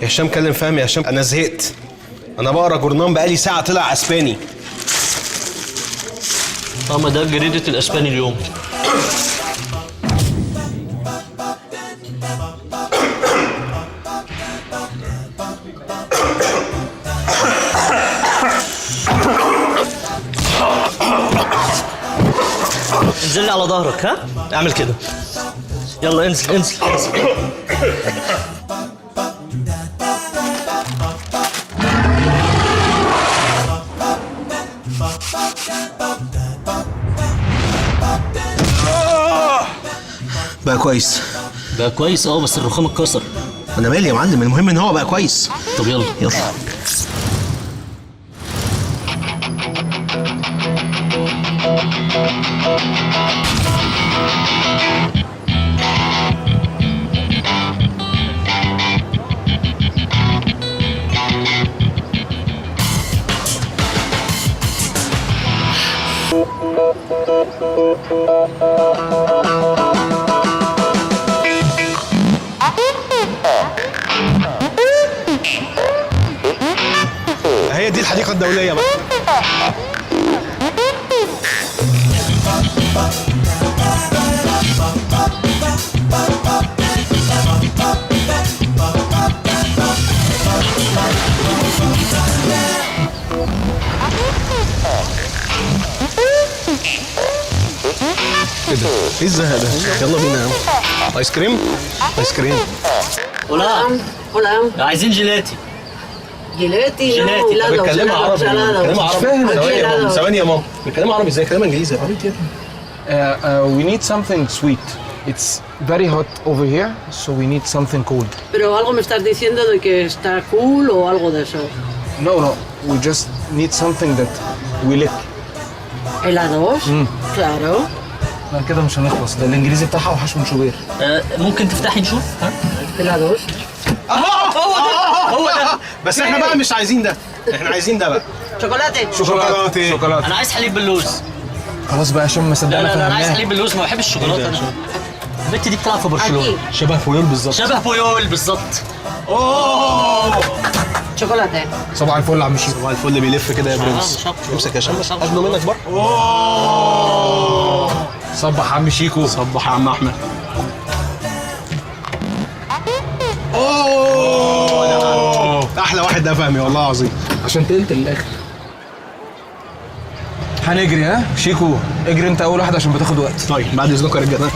يا هشام كلم فهمي. يا هشام انا زهقت، انا بقرا جورنان بقالي ساعه طلع اسباني. ما ده جريدة الاسباني اليوم. انزل لي على ظهرك، ها؟ اعمل كده. يلا انزل انزل انزل. بقى كويس. بقى كويس بس الرخام اتكسر. انا مالي يا معلم، المهم ان هو بقى كويس. طب يلا يلا. هي دي الحديقة الدولية بقى. ايه ده؟ ايه الزهق ده؟ يلا بينا يا عم. ايس كريم؟ ايس كريم. ولا Hola. عايزين جيلاتي. جيلاتي. جيلاتي. بتكلمها عربي. بتكلمها عربي. فاهم. ثواني يا ماما، ثواني يا ماما. بتكلمها عربي ازاي؟ كلامها انجليزي يا عبيط يا ابني. We need something sweet. It's very hot over here, so we need something cold. Pero algo me estás diciendo de que está cool o algo de eso. No, we just need something that we lick. ¿Helados? Claro. لا كده مش هنخلص، ده الانجليزي بتاعها وحش من شوبير. ممكن تفتحي نشوف؟ ها؟ ¿Helados? هو ده. بس احنا بقى مش عايزين ده، احنا عايزين ده بقى. ¿Chocolate? شوكولاته. انا عايز حليب باللوز. خلاص بقى عشان ما لا صدقنا لا لا انا عايز فهمناها. حليب باللوز، ما بحبش الشوكولاته انا. البت دي بتلعب في برشلونه. Aquí. شبه فويل بالظبط. شبه بويول بالظبط. Chocolate. صباح الفل يا عم شيخ. صباح الفل بيلف كده يا برنس. شطة. امسك يا هشام بس اخده منك بره. صبح عم شيكو. صبح يا عم احمد. احلى واحد ده فهمي والله العظيم. عشان تقلت للاخر. هنجري ها شيكو، اجري انت اول واحد عشان بتاخد وقت. طيب بعد اذنكم يا رجاله.